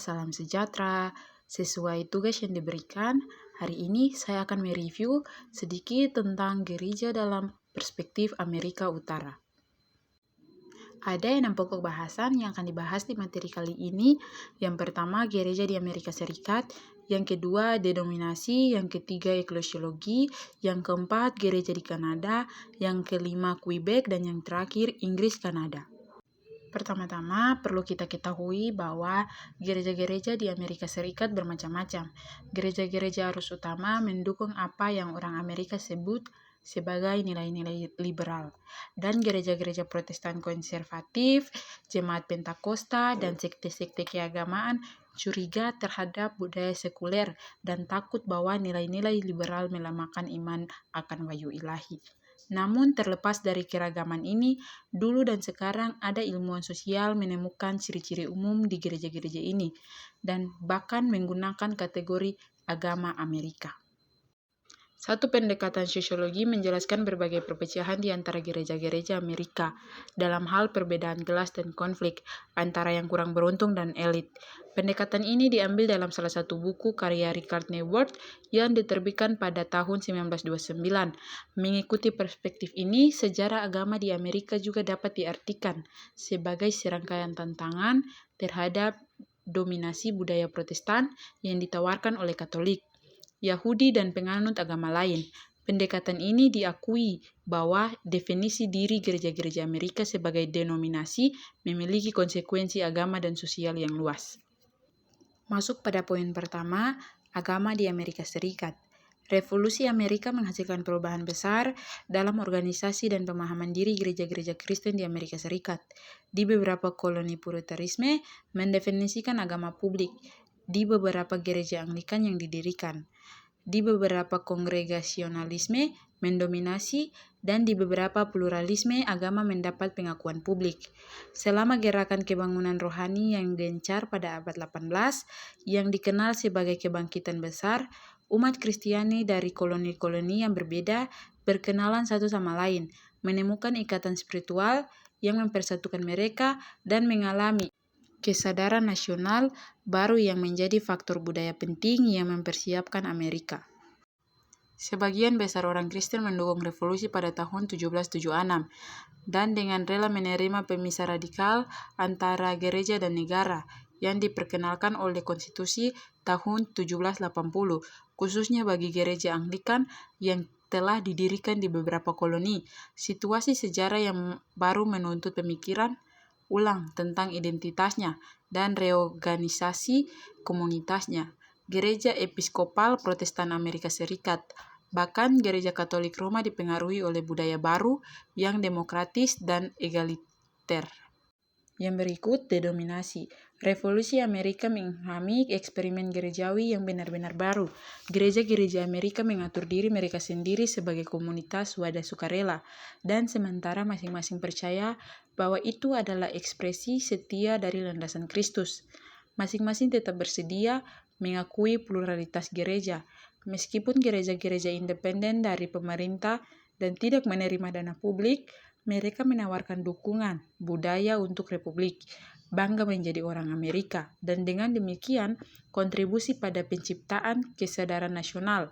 salam sejahtera. Sesuai tugas yang diberikan, hari ini saya akan mereview sedikit tentang gereja dalam perspektif Amerika Utara. Ada 6 pokok bahasan yang akan dibahas di materi kali ini. Yang pertama, gereja di Amerika Serikat. Yang kedua, denominasi. Yang ketiga, eklesiologi. Yang keempat, gereja di Kanada. Yang kelima, Quebec. Dan yang terakhir, Inggris Kanada. Pertama-tama, perlu kita ketahui bahwa gereja-gereja di Amerika Serikat bermacam-macam. Gereja-gereja arus utama mendukung apa yang orang Amerika sebut sebagai nilai-nilai liberal. Dan gereja-gereja Protestan konservatif, jemaat Pentakosta, dan sekte-sekte keagamaan curiga terhadap budaya sekuler dan takut bahwa nilai-nilai liberal melemahkan iman akan wahyu ilahi. Namun terlepas dari keragaman ini, dulu dan sekarang ada ilmuwan sosial menemukan ciri-ciri umum di gereja-gereja ini, dan bahkan menggunakan kategori agama Amerika. Satu pendekatan sosiologi menjelaskan berbagai perpecahan di antara gereja-gereja Amerika dalam hal perbedaan kelas dan konflik antara yang kurang beruntung dan elit. Pendekatan ini diambil dalam salah satu buku karya Richard Neuwirth yang diterbitkan pada tahun 1929. Mengikuti perspektif ini, sejarah agama di Amerika juga dapat diartikan sebagai serangkaian tantangan terhadap dominasi budaya Protestan yang ditawarkan oleh Katolik, Yahudi, dan penganut agama lain. Pendekatan ini diakui bahwa definisi diri gereja-gereja Amerika sebagai denominasi memiliki konsekuensi agama dan sosial yang luas. Masuk pada poin pertama, agama di Amerika Serikat. Revolusi Amerika menghasilkan perubahan besar dalam organisasi dan pemahaman diri gereja-gereja Kristen di Amerika Serikat. Di beberapa koloni puritanisme mendefinisikan agama publik, di beberapa gereja Anglikan yang didirikan, di beberapa kongregasionalisme mendominasi, dan di beberapa pluralisme agama mendapat pengakuan publik. Selama gerakan kebangunan rohani yang gencar pada abad 18, yang dikenal sebagai kebangkitan besar, umat Kristiani dari koloni-koloni yang berbeda berkenalan satu sama lain, menemukan ikatan spiritual yang mempersatukan mereka, dan mengalami kesadaran nasional baru yang menjadi faktor budaya penting yang mempersiapkan Amerika. Sebagian besar orang Kristen mendukung revolusi pada tahun 1776 dan dengan rela menerima pemisah radikal antara gereja dan negara yang diperkenalkan oleh konstitusi tahun 1780, khususnya bagi gereja Anglikan yang telah didirikan di beberapa koloni. Situasi sejarah yang baru menuntut pemikiran ulang tentang identitasnya dan reorganisasi komunitasnya. Gereja Episkopal Protestan Amerika Serikat, bahkan gereja Katolik Roma dipengaruhi oleh budaya baru yang demokratis dan egaliter. Yang berikut, denominasi. Revolusi Amerika mengilhami eksperimen gerejawi yang benar-benar baru. Gereja-gereja Amerika mengatur diri mereka sendiri sebagai komunitas wadah sukarela, dan sementara masing-masing percaya bahwa itu adalah ekspresi setia dari landasan Kristus. Masing-masing tetap bersedia mengakui pluralitas gereja, meskipun gereja-gereja independen dari pemerintah dan tidak menerima dana publik. Mereka menawarkan dukungan budaya untuk republik, bangga menjadi orang Amerika, dan dengan demikian kontribusi pada penciptaan kesadaran nasional.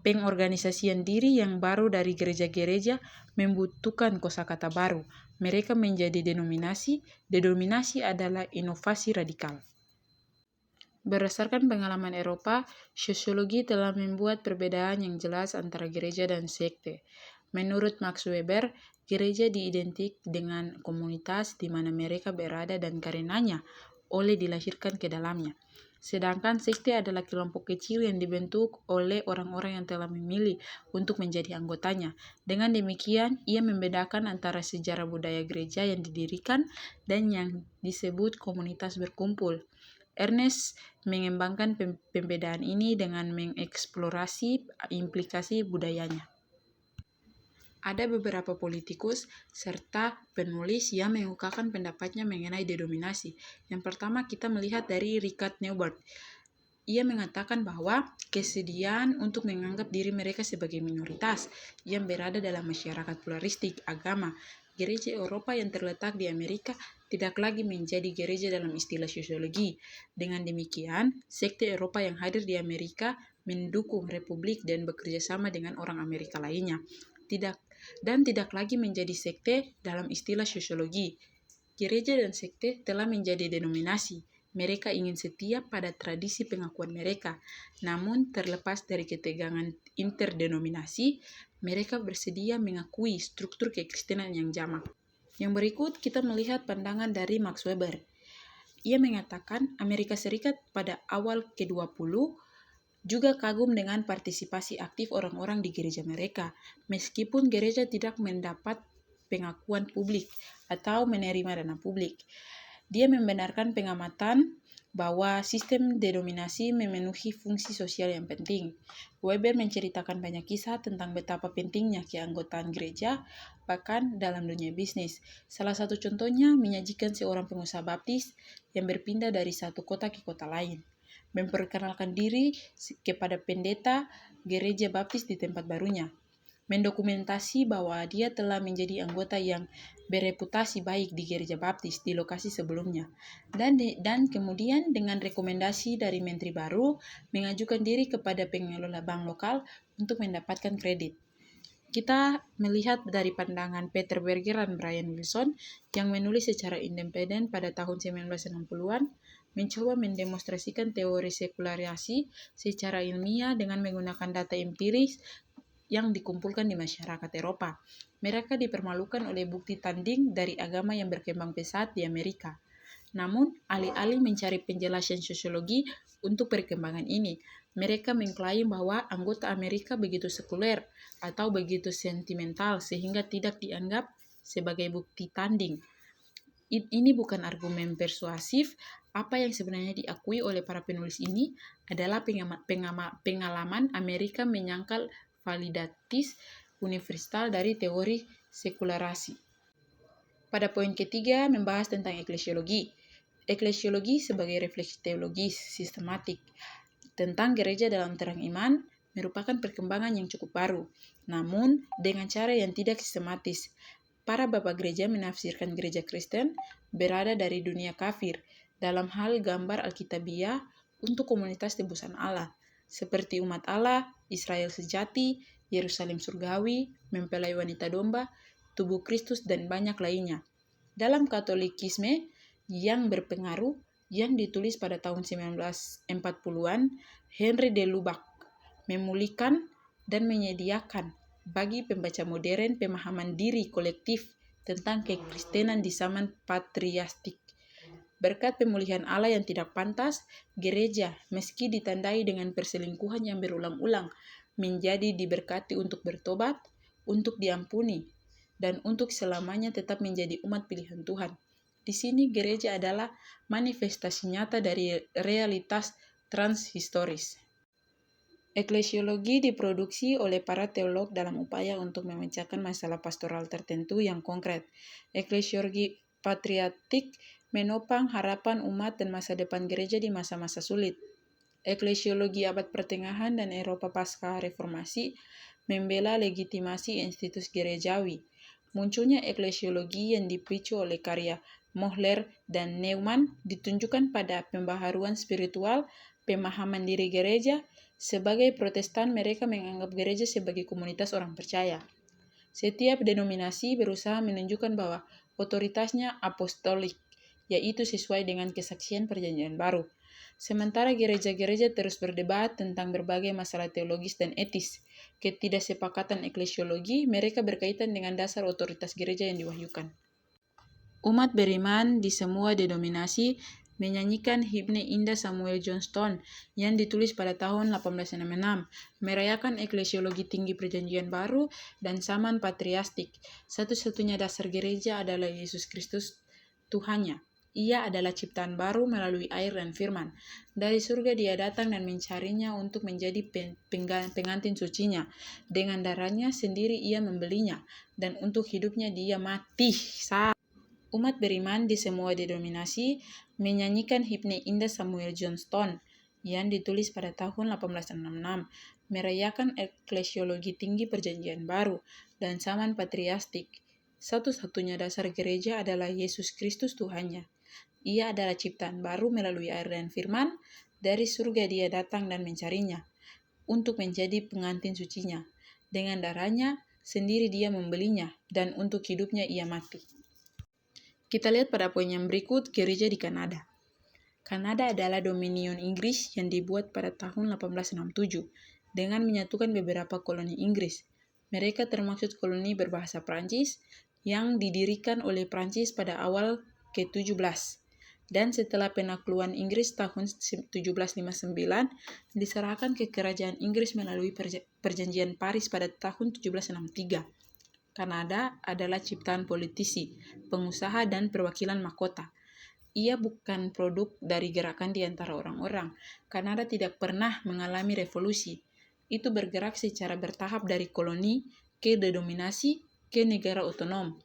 Pengorganisasian diri yang baru dari gereja-gereja membutuhkan kosakata baru. Mereka menjadi denominasi. Denominasi adalah inovasi radikal. Berdasarkan pengalaman Eropa, sosiologi telah membuat perbedaan yang jelas antara gereja dan sekte. Menurut Max Weber, gereja diidentik dengan komunitas di mana mereka berada dan karenanya oleh dilahirkan ke dalamnya. Sedangkan sekte adalah kelompok kecil yang dibentuk oleh orang-orang yang telah memilih untuk menjadi anggotanya. Dengan demikian, ia membedakan antara sejarah budaya gereja yang didirikan dan yang disebut komunitas berkumpul. Ernest mengembangkan pembedaan ini dengan mengeksplorasi implikasi budayanya. Ada beberapa politikus serta penulis yang mengungkapkan pendapatnya mengenai denominasi. Yang pertama, kita melihat dari Richard Neuwirth. Ia mengatakan bahwa kesediaan untuk menganggap diri mereka sebagai minoritas yang berada dalam masyarakat pluralistik agama gereja Eropa yang terletak di Amerika tidak lagi menjadi gereja dalam istilah sosiologi. Dengan demikian, sekte Eropa yang hadir di Amerika mendukung republik dan bekerja sama dengan orang Amerika lainnya. Tidak lagi menjadi sekte dalam istilah sosiologi. Gereja dan sekte telah menjadi denominasi. Mereka ingin setia pada tradisi pengakuan mereka. Namun terlepas dari ketegangan interdenominasi, mereka bersedia mengakui struktur kekristenan yang jamak. Yang berikut kita melihat pandangan dari Max Weber. Ia mengatakan Amerika Serikat pada awal ke-20 juga kagum dengan partisipasi aktif orang-orang di gereja mereka, meskipun gereja tidak mendapat pengakuan publik atau menerima dana publik. Dia membenarkan pengamatan bahwa sistem denominasi memenuhi fungsi sosial yang penting. Weber menceritakan banyak kisah tentang betapa pentingnya keanggotaan gereja, bahkan dalam dunia bisnis. Salah satu contohnya menyajikan seorang pengusaha baptis yang berpindah dari satu kota ke kota lain, memperkenalkan diri kepada pendeta gereja baptis di tempat barunya, mendokumentasi bahwa dia telah menjadi anggota yang bereputasi baik di gereja baptis di lokasi sebelumnya, dan kemudian dengan rekomendasi dari menteri baru mengajukan diri kepada pengelola bank lokal untuk mendapatkan kredit. Kita melihat dari pandangan Peter Berger dan Brian Wilson yang menulis secara independen pada tahun 1960-an, mencoba mendemonstrasikan teori sekularisasi secara ilmiah dengan menggunakan data empiris yang dikumpulkan di masyarakat Eropa. Mereka dipermalukan oleh bukti tanding dari agama yang berkembang pesat di Amerika. Namun, alih-alih mencari penjelasan sosiologi untuk perkembangan ini, mereka mengklaim bahwa anggota Amerika begitu sekuler atau begitu sentimental sehingga tidak dianggap sebagai bukti tanding. Ini bukan argumen persuasif. Apa yang sebenarnya diakui oleh para penulis ini adalah pengalaman Amerika menyangkal validatis universal dari teori sekularasi. Pada poin ketiga, membahas tentang eklesiologi. Eklesiologi sebagai refleksi teologis sistematik tentang gereja dalam terang iman merupakan perkembangan yang cukup baru, namun dengan cara yang tidak sistematis. Para bapak gereja menafsirkan gereja Kristen berada dari dunia kafir dalam hal gambar Alkitabiah untuk komunitas tebusan Allah, seperti umat Allah, Israel sejati, Yerusalem surgawi, mempelai wanita domba, tubuh Kristus, dan banyak lainnya. Dalam Katolikisme yang berpengaruh yang ditulis pada tahun 1940-an, Henry de Lubac memulihkan dan menyediakan bagi pembaca modern pemahaman diri kolektif tentang kekristenan di zaman patriastik. Berkat pemulihan Allah yang tidak pantas, gereja, meski ditandai dengan perselingkuhan yang berulang-ulang, menjadi diberkati untuk bertobat, untuk diampuni, dan untuk selamanya tetap menjadi umat pilihan Tuhan. Di sini gereja adalah manifestasi nyata dari realitas transhistoris. Eklesiologi diproduksi oleh para teolog dalam upaya untuk memecahkan masalah pastoral tertentu yang konkret. Eklesiologi patriotik menopang harapan umat dan masa depan gereja di masa-masa sulit. Eklesiologi abad pertengahan dan Eropa pasca reformasi membela legitimasi institusi gerejawi. Munculnya eklesiologi yang dipicu oleh karya Mohler dan Neumann ditunjukkan pada pembaharuan spiritual pemahaman diri gereja. Sebagai Protestan, mereka menganggap gereja sebagai komunitas orang percaya. Setiap denominasi berusaha menunjukkan bahwa otoritasnya apostolik, yaitu sesuai dengan kesaksian Perjanjian Baru. Sementara gereja-gereja terus berdebat tentang berbagai masalah teologis dan etis. Ketidaksepakatan eklesiologi mereka berkaitan dengan dasar otoritas gereja yang diwahyukan. Umat beriman di semua denominasi menyanyikan himne indah Samuel Johnstone yang ditulis pada tahun 1866, merayakan eklesiologi tinggi Perjanjian Baru dan zaman patriastik. Satu-satunya dasar gereja adalah Yesus Kristus Tuhannya. Ia adalah ciptaan baru melalui air dan firman. Dari surga dia datang dan mencarinya untuk menjadi pengantin sucinya. Dengan darahnya sendiri ia membelinya, dan untuk hidupnya dia mati. Umat beriman di semua denominasi menyanyikan himne indah Samuel Johnstone yang ditulis pada tahun 1866, merayakan eklesiologi tinggi Perjanjian Baru dan zaman patriastik. Satu-satunya dasar gereja adalah Yesus Kristus Tuhannya. Ia adalah ciptaan baru melalui air dan firman. Dari surga dia datang dan mencarinya untuk menjadi pengantin sucinya. Dengan darahnya sendiri dia membelinya, dan untuk hidupnya ia mati. Kita lihat pada poin yang berikut, gereja di Kanada. Kanada adalah dominion Inggris yang dibuat pada tahun 1867 dengan menyatukan beberapa koloni Inggris. Mereka termasuk koloni berbahasa Prancis yang didirikan oleh Prancis pada awal ke-17. Dan setelah penaklukan Inggris tahun 1759, diserahkan ke kerajaan Inggris melalui perjanjian Paris pada tahun 1763. Kanada adalah ciptaan politisi, pengusaha, dan perwakilan mahkota. Ia bukan produk dari gerakan di antara orang-orang. Kanada tidak pernah mengalami revolusi. Itu bergerak secara bertahap dari koloni ke dedominasi ke negara otonom.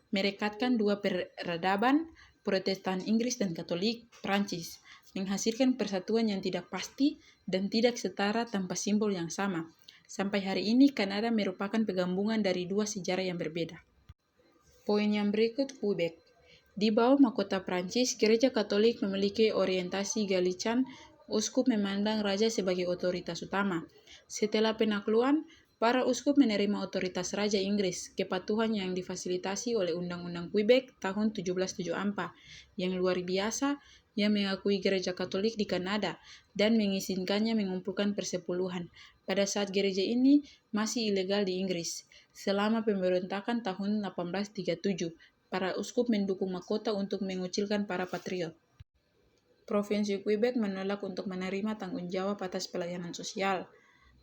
Merekatkan dua peradaban, Protestan Inggris dan Katolik Prancis, menghasilkan persatuan yang tidak pasti dan tidak setara tanpa simbol yang sama. Sampai hari ini, Kanada merupakan penggabungan dari dua sejarah yang berbeda. Poin yang berikut, Quebec. Di bawah mahkota Prancis, Gereja Katolik memiliki orientasi Gallican. Uskup memandang raja sebagai otoritas utama. Setelah penaklukan, para uskup menerima otoritas Raja Inggris, kepatuhan yang difasilitasi oleh Undang-Undang Quebec tahun 1774, yang luar biasa yang mengakui Gereja Katolik di Kanada dan mengizinkannya mengumpulkan persepuluhan. Pada saat gereja ini masih ilegal di Inggris. Selama pemberontakan tahun 1837, para uskup mendukung mahkota untuk mengucilkan para patriot. Provinsi Quebec menolak untuk menerima tanggung jawab atas pelayanan sosial,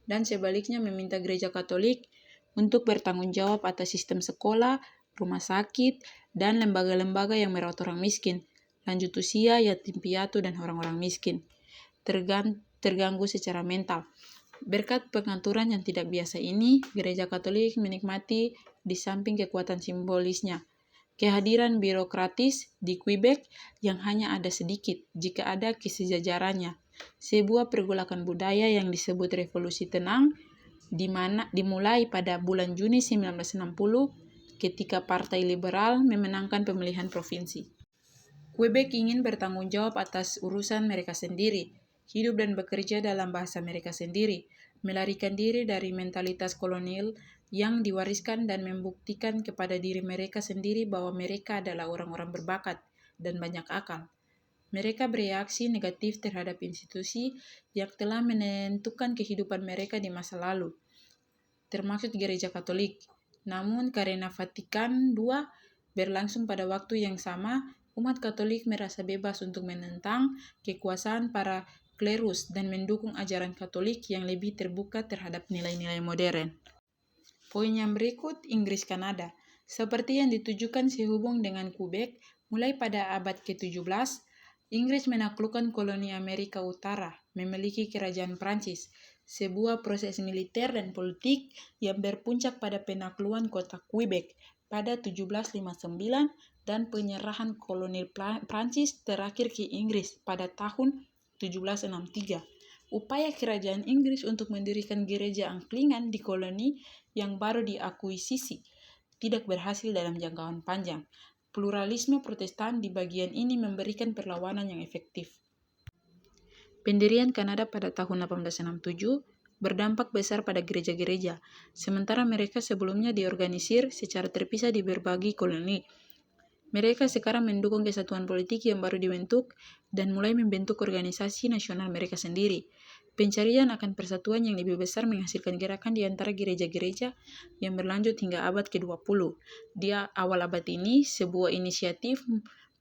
dan sebaliknya meminta Gereja Katolik untuk bertanggung jawab atas sistem sekolah, rumah sakit, dan lembaga-lembaga yang merawat orang miskin, lanjut usia, yatim piatu, dan orang-orang miskin, terganggu secara mental. Berkat pengaturan yang tidak biasa ini, Gereja Katolik menikmati di samping kekuatan simbolisnya, kehadiran birokratis di Quebec yang hanya ada sedikit jika ada kesejajarannya. Sebuah pergolakan budaya yang disebut Revolusi Tenang, dimulai pada bulan Juni 1960 ketika Partai Liberal memenangkan pemilihan provinsi. Quebec ingin bertanggung jawab atas urusan mereka sendiri, hidup dan bekerja dalam bahasa mereka sendiri, melarikan diri dari mentalitas kolonial yang diwariskan dan membuktikan kepada diri mereka sendiri bahwa mereka adalah orang-orang berbakat dan banyak akal. Mereka bereaksi negatif terhadap institusi yang telah menentukan kehidupan mereka di masa lalu, termasuk Gereja Katolik. Namun karena Vatikan II berlangsung pada waktu yang sama, umat Katolik merasa bebas untuk menentang kekuasaan para klerus dan mendukung ajaran Katolik yang lebih terbuka terhadap nilai-nilai modern. Poin yang berikut, Inggris-Kanada. Seperti yang ditujukan sehubung dengan Quebec, mulai pada abad ke-17, Inggris menaklukkan koloni Amerika Utara, memiliki kerajaan Prancis, sebuah proses militer dan politik yang berpuncak pada penaklukan kota Quebec pada 1759 dan penyerahan koloni Prancis terakhir ke Inggris pada tahun 1763. Upaya kerajaan Inggris untuk mendirikan gereja Anglikan di koloni yang baru diakuisisi tidak berhasil dalam jangkauan panjang. Pluralisme Protestan di bagian ini memberikan perlawanan yang efektif. Pendirian Kanada pada tahun 1867 berdampak besar pada gereja-gereja, sementara mereka sebelumnya diorganisir secara terpisah di berbagai koloni. Mereka sekarang mendukung kesatuan politik yang baru dibentuk dan mulai membentuk organisasi nasional mereka sendiri. Pencarian akan persatuan yang lebih besar menghasilkan gerakan di antara gereja-gereja yang berlanjut hingga abad ke-20. Di awal abad ini, sebuah inisiatif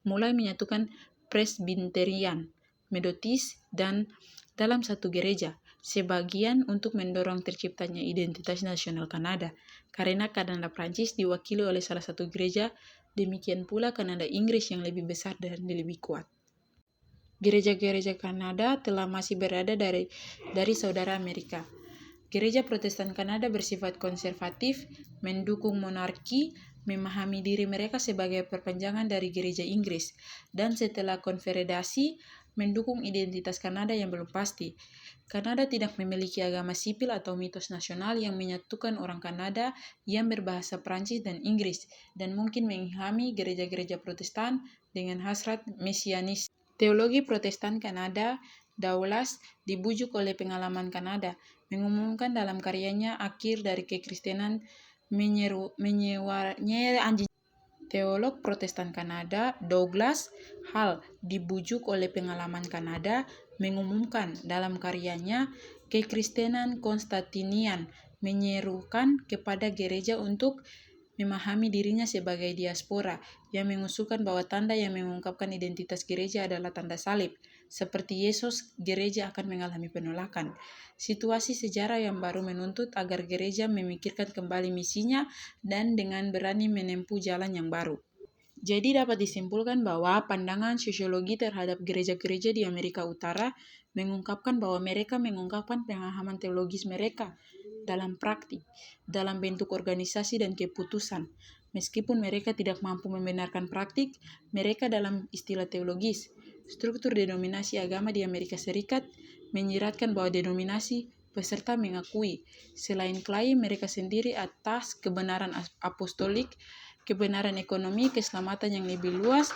mulai menyatukan Presbyterian, Methodist, dan dalam satu gereja, sebagian untuk mendorong terciptanya identitas nasional Kanada, karena Kanada Prancis diwakili oleh salah satu gereja, demikian pula Kanada Inggris yang lebih besar dan lebih kuat. Gereja-gereja Kanada telah masih berada dari saudara Amerika. Gereja Protestan Kanada bersifat konservatif, mendukung monarki, memahami diri mereka sebagai perpanjangan dari gereja Inggris, dan setelah konfederasi, mendukung identitas Kanada yang belum pasti. Kanada tidak memiliki agama sipil atau mitos nasional yang menyatukan orang Kanada yang berbahasa Prancis dan Inggris, dan mungkin mengilhami gereja-gereja Protestan dengan hasrat mesianis. Teologi Protestan Kanada, Daulas, dibujuk oleh pengalaman Kanada, mengumumkan dalam karyanya Akhir dari Kekristenan anjing. Teolog Protestan Kanada, Douglas Hall, dibujuk oleh pengalaman Kanada, mengumumkan dalam karyanya Kekristenan Konstantinian, menyerukan kepada gereja untuk memahami dirinya sebagai diaspora, yang mengusulkan bahwa tanda yang mengungkapkan identitas gereja adalah tanda salib. Seperti Yesus, gereja akan mengalami penolakan. Situasi sejarah yang baru menuntut agar gereja memikirkan kembali misinya dan dengan berani menempuh jalan yang baru. Jadi dapat disimpulkan bahwa pandangan sosiologi terhadap gereja-gereja di Amerika Utara mengungkapkan bahwa mereka mengungkapkan pemahaman teologis mereka dalam praktik, dalam bentuk organisasi dan keputusan. Meskipun mereka tidak mampu membenarkan praktik mereka dalam istilah teologis, struktur denominasi agama di Amerika Serikat menyiratkan bahwa denominasi peserta mengakui, selain klaim mereka sendiri atas kebenaran apostolik, kebenaran ekonomi, keselamatan yang lebih luas,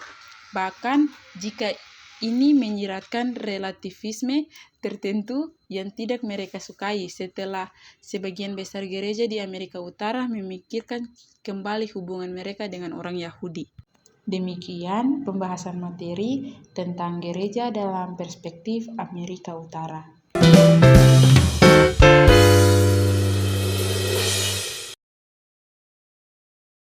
bahkan jika ini menyiratkan relativisme tertentu yang tidak mereka sukai setelah sebagian besar gereja di Amerika Utara memikirkan kembali hubungan mereka dengan orang Yahudi. Demikian pembahasan materi tentang gereja dalam perspektif Amerika Utara.